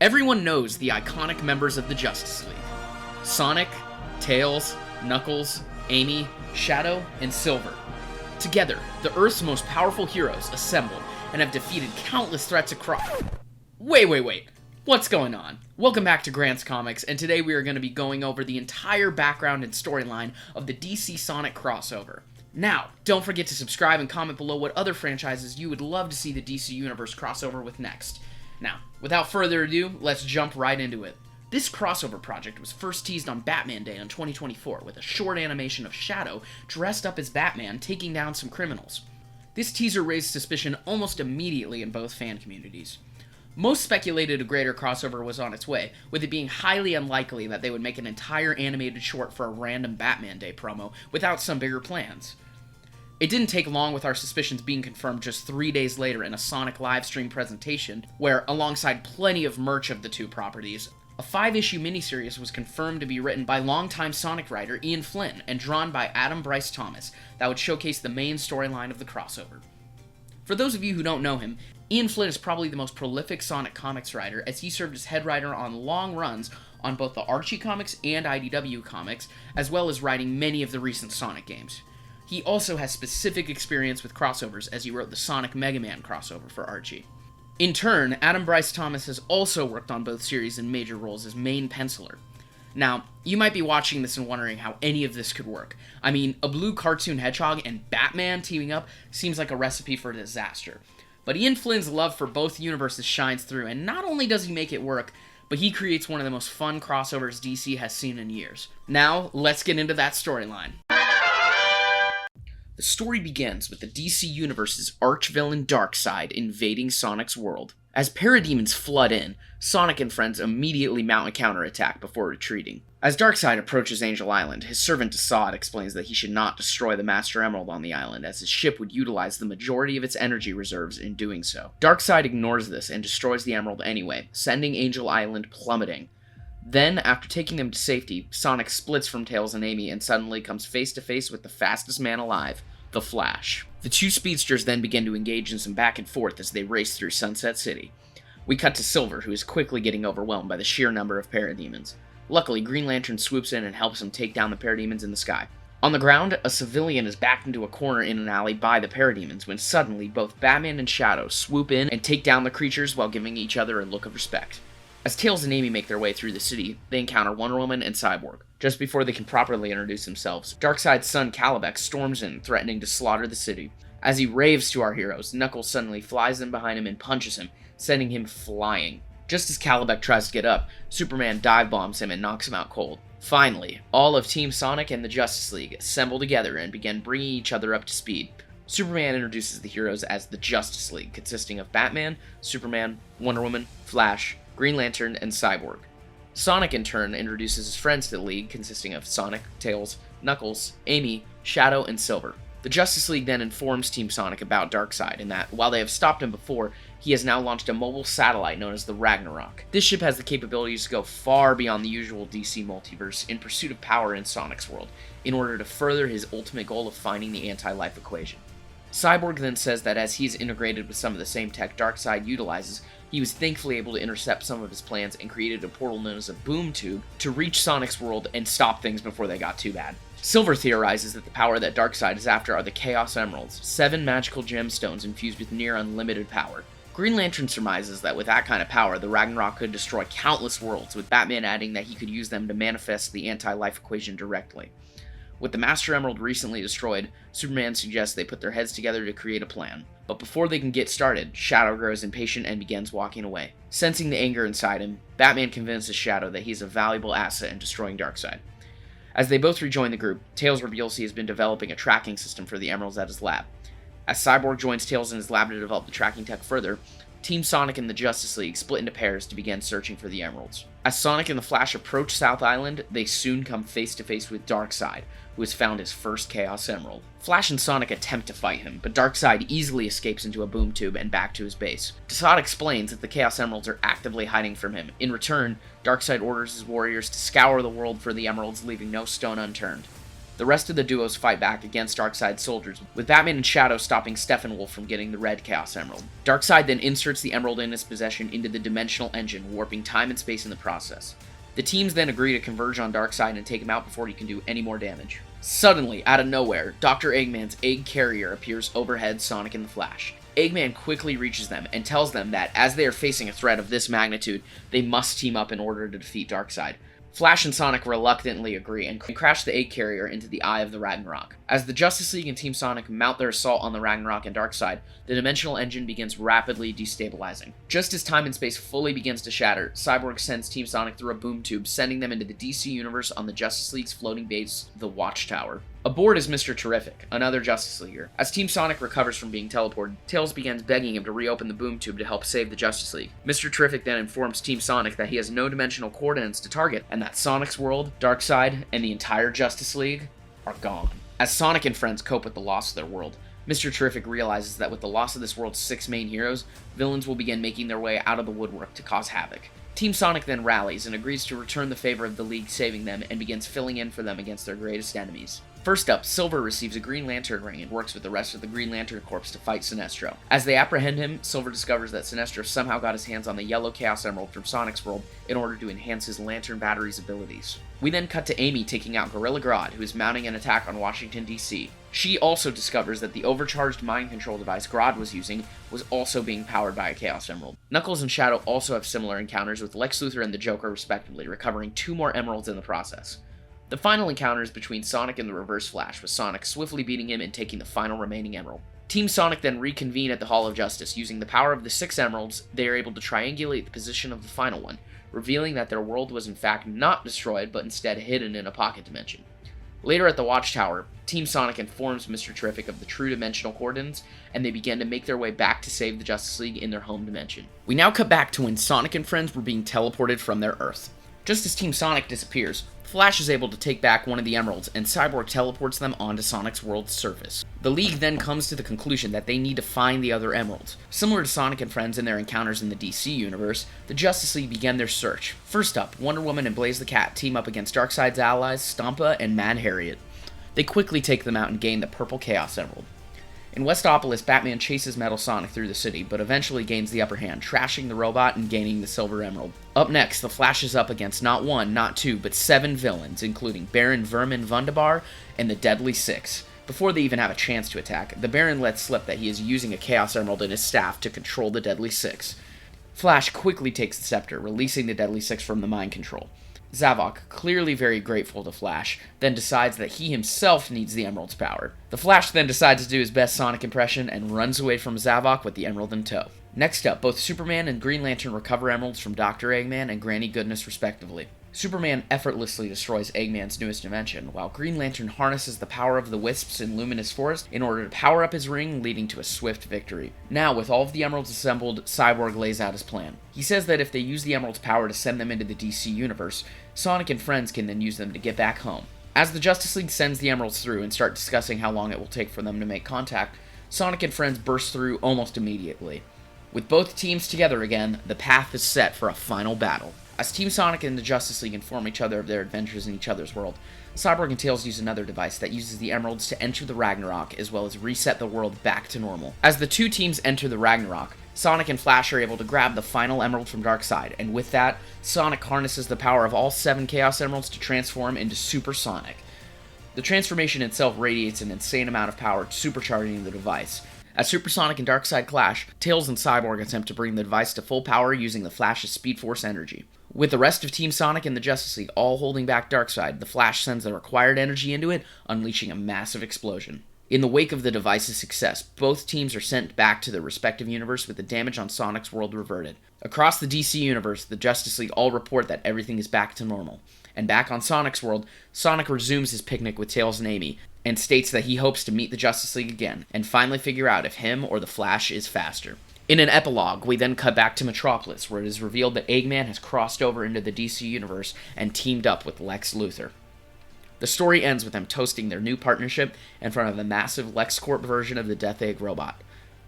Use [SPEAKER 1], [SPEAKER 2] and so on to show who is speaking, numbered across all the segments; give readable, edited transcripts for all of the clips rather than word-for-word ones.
[SPEAKER 1] Everyone knows the iconic members of the Justice League: Sonic, Tails, Knuckles, Amy, Shadow, and Silver. Together, the Earth's most powerful heroes assemble and have defeated countless threats across... Wait. What's going on? Welcome back to Grant's Comics, and today we are going to be going over the entire background and storyline of the DC Sonic crossover. Now, don't forget to subscribe and comment below what other franchises you would love to see the DC Universe crossover with next. Now, without further ado, let's jump right into it. This crossover project was first teased on Batman Day in 2024 with a short animation of Shadow dressed up as Batman taking down some criminals. This teaser raised suspicion almost immediately in both fan communities. Most speculated a greater crossover was on its way, with it being highly unlikely that they would make an entire animated short for a random Batman Day promo without some bigger plans. It didn't take long with our suspicions being confirmed just 3 days later in a Sonic livestream presentation, where, alongside plenty of merch of the two properties, a 5-issue miniseries was confirmed to be written by longtime Sonic writer Ian Flynn and drawn by Adam Bryce Thomas that would showcase the main storyline of the crossover. For those of you who don't know him, Ian Flynn is probably the most prolific Sonic comics writer, as he served as head writer on long runs on both the Archie comics and IDW comics, as well as writing many of the recent Sonic games. He also has specific experience with crossovers, as he wrote the Sonic Mega Man crossover for Archie. In turn, Adam Bryce Thomas has also worked on both series in major roles as main penciler. Now, you might be watching this and wondering how any of this could work. I mean, a blue cartoon hedgehog and Batman teaming up seems like a recipe for disaster. But Ian Flynn's love for both universes shines through, and not only does he make it work, but he creates one of the most fun crossovers DC has seen in years. Now, let's get into that storyline. The story begins with the DC Universe's arch-villain Darkseid invading Sonic's world. As parademons flood in, Sonic and friends immediately mount a counterattack before retreating. As Darkseid approaches Angel Island, his servant Darkseid explains that he should not destroy the Master Emerald on the island, as his ship would utilize the majority of its energy reserves in doing so. Darkseid ignores this and destroys the emerald anyway, sending Angel Island plummeting. Then, after taking them to safety, Sonic splits from Tails and Amy and suddenly comes face to face with the fastest man alive, the Flash. The two speedsters then begin to engage in some back and forth as they race through Sunset City. We cut to Silver, who is quickly getting overwhelmed by the sheer number of parademons. Luckily, Green Lantern swoops in and helps him take down the parademons in the sky. On the ground, a civilian is backed into a corner in an alley by the parademons when suddenly both Batman and Shadow swoop in and take down the creatures while giving each other a look of respect. As Tails and Amy make their way through the city, they encounter Wonder Woman and Cyborg. Just before they can properly introduce themselves, Darkseid's son Calabec storms in, threatening to slaughter the city. As he raves to our heroes, Knuckles suddenly flies in behind him and punches him, sending him flying. Just as Calabec tries to get up, Superman dive-bombs him and knocks him out cold. Finally, all of Team Sonic and the Justice League assemble together and begin bringing each other up to speed. Superman introduces the heroes as the Justice League, consisting of Batman, Superman, Wonder Woman, Flash, Green Lantern, and Cyborg. Sonic, in turn, introduces his friends to the League, consisting of Sonic, Tails, Knuckles, Amy, Shadow, and Silver. The Justice League then informs Team Sonic about Darkseid, and that, while they have stopped him before, he has now launched a mobile satellite known as the Ragnarok. This ship has the capabilities to go far beyond the usual DC multiverse in pursuit of power in Sonic's world, in order to further his ultimate goal of finding the anti-life equation. Cyborg then says that as he's integrated with some of the same tech Darkseid utilizes, he was thankfully able to intercept some of his plans and created a portal known as a boom tube to reach Sonic's world and stop things before they got too bad. Silver theorizes that the power that Darkseid is after are the Chaos Emeralds, 7 magical gemstones infused with near unlimited power. Green Lantern surmises that with that kind of power, the Ragnarok could destroy countless worlds, with Batman adding that he could use them to manifest the anti-life equation directly. With the Master Emerald recently destroyed, Superman suggests they put their heads together to create a plan. But before they can get started, Shadow grows impatient and begins walking away. Sensing the anger inside him, Batman convinces Shadow that he's a valuable asset in destroying Darkseid. As they both rejoin the group, Tails reveals he has been developing a tracking system for the emeralds at his lab. As Cyborg joins Tails in his lab to develop the tracking tech further, Team Sonic and the Justice League split into pairs to begin searching for the emeralds. As Sonic and the Flash approach South Island, they soon come face to face with Darkseid, who has found his first Chaos Emerald. Flash and Sonic attempt to fight him, but Darkseid easily escapes into a boom tube and back to his base. Darkseid explains that the Chaos Emeralds are actively hiding from him. In return, Darkseid orders his warriors to scour the world for the emeralds, leaving no stone unturned. The rest of the duos fight back against Darkseid's soldiers, with Batman and Shadow stopping Steppenwolf from getting the red Chaos Emerald. Darkseid then inserts the emerald in his possession into the dimensional engine, warping time and space in the process. The teams then agree to converge on Darkseid and take him out before he can do any more damage. Suddenly, out of nowhere, Dr. Eggman's egg carrier appears overhead Sonic and the Flash. Eggman quickly reaches them and tells them that as they are facing a threat of this magnitude, they must team up in order to defeat Darkseid. Flash and Sonic reluctantly agree and crash the egg carrier into the Eye of the Ragnarok. As the Justice League and Team Sonic mount their assault on the Ragnarok and Darkseid, the dimensional engine begins rapidly destabilizing. Just as time and space fully begins to shatter, Cyborg sends Team Sonic through a boom tube, sending them into the DC Universe on the Justice League's floating base, the Watchtower. Aboard is Mr. Terrific, another Justice Leaguer. As Team Sonic recovers from being teleported, Tails begins begging him to reopen the boom tube to help save the Justice League. Mr. Terrific then informs Team Sonic that he has no dimensional coordinates to target, and that Sonic's world, Darkseid, and the entire Justice League are gone. As Sonic and friends cope with the loss of their world, Mr. Terrific realizes that with the loss of this world's 6 main heroes, villains will begin making their way out of the woodwork to cause havoc. Team Sonic then rallies and agrees to return the favor of the League saving them and begins filling in for them against their greatest enemies. First up, Silver receives a Green Lantern ring and works with the rest of the Green Lantern Corps to fight Sinestro. As they apprehend him, Silver discovers that Sinestro somehow got his hands on the yellow Chaos Emerald from Sonic's world in order to enhance his Lantern Battery's abilities. We then cut to Amy taking out Gorilla Grodd, who is mounting an attack on Washington, D.C. She also discovers that the overcharged mind control device Grodd was using was also being powered by a Chaos Emerald. Knuckles and Shadow also have similar encounters with Lex Luthor and the Joker respectively, recovering 2 more emeralds in the process. The final encounter is between Sonic and the Reverse Flash, with Sonic swiftly beating him and taking the final remaining emerald. Team Sonic then reconvene at the Hall of Justice. Using the power of the 6 emeralds, they are able to triangulate the position of the final one, revealing that their world was in fact not destroyed, but instead hidden in a pocket dimension. Later at the Watchtower, Team Sonic informs Mr. Terrific of the true dimensional coordinates, and they begin to make their way back to save the Justice League in their home dimension. We now cut back to when Sonic and friends were being teleported from their Earth. Just as Team Sonic disappears, Flash is able to take back one of the emeralds, and Cyborg teleports them onto Sonic's world's surface. The League then comes to the conclusion that they need to find the other emeralds. Similar to Sonic and friends in their encounters in the DC universe, the Justice League began their search. First up, Wonder Woman and Blaze the Cat team up against Darkseid's allies, Stompa and Mad Harriet. They quickly take them out and gain the purple Chaos Emerald. In Westopolis, Batman chases Metal Sonic through the city, but eventually gains the upper hand, trashing the robot and gaining the Silver Emerald. Up next, the Flash is up against not 1, not 2, but 7 villains, including Baron Vermin Wunderbar and the Deadly Six. Before they even have a chance to attack, the Baron lets slip that he is using a Chaos Emerald in his staff to control the Deadly Six. Flash quickly takes the scepter, releasing the Deadly Six from the mind control. Zavok, clearly very grateful to Flash, then decides that he himself needs the Emerald's power. The Flash then decides to do his best Sonic impression and runs away from Zavok with the Emerald in tow. Next up, both Superman and Green Lantern recover emeralds from Dr. Eggman and Granny Goodness respectively. Superman effortlessly destroys Eggman's newest invention, while Green Lantern harnesses the power of the Wisps in Luminous Forest in order to power up his ring, leading to a swift victory. Now, with all of the emeralds assembled, Cyborg lays out his plan. He says that if they use the emerald's power to send them into the DC universe, Sonic and friends can then use them to get back home. As the Justice League sends the emeralds through and start discussing how long it will take for them to make contact, Sonic and friends burst through almost immediately. With both teams together again, the path is set for a final battle. As Team Sonic and the Justice League inform each other of their adventures in each other's world, Cyborg and Tails use another device that uses the emeralds to enter the Ragnarok as well as reset the world back to normal. As the two teams enter the Ragnarok, Sonic and Flash are able to grab the final emerald from Darkseid, and with that, Sonic harnesses the power of all 7 Chaos Emeralds to transform into Super Sonic. The transformation itself radiates an insane amount of power, supercharging the device. As Super Sonic and Darkseid clash, Tails and Cyborg attempt to bring the device to full power using the Flash's Speed Force energy. With the rest of Team Sonic and the Justice League all holding back Darkseid, the Flash sends the required energy into it, unleashing a massive explosion. In the wake of the device's success, both teams are sent back to their respective universe with the damage on Sonic's world reverted. Across the DC universe, the Justice League all report that everything is back to normal. And back on Sonic's world, Sonic resumes his picnic with Tails and Amy, and states that he hopes to meet the Justice League again, and finally figure out if him or the Flash is faster. In an epilogue, we then cut back to Metropolis, where it is revealed that Eggman has crossed over into the DC universe and teamed up with Lex Luthor. The story ends with them toasting their new partnership in front of a massive LexCorp version of the Death Egg robot.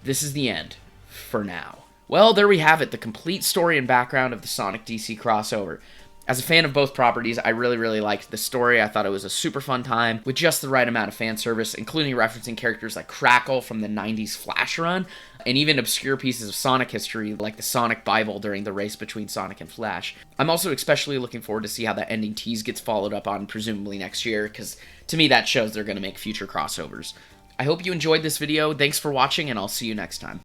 [SPEAKER 1] This is the end, for now. Well, there we have it, the complete story and background of the Sonic DC crossover. As a fan of both properties, I really liked the story. I thought it was a super fun time with just the right amount of fan service, including referencing characters like Crackle from the 90s Flash run, and even obscure pieces of Sonic history like the Sonic Bible during the race between Sonic and Flash. I'm also especially looking forward to see how that ending tease gets followed up on presumably next year, because to me that shows they're going to make future crossovers. I hope you enjoyed this video. Thanks for watching, and I'll see you next time.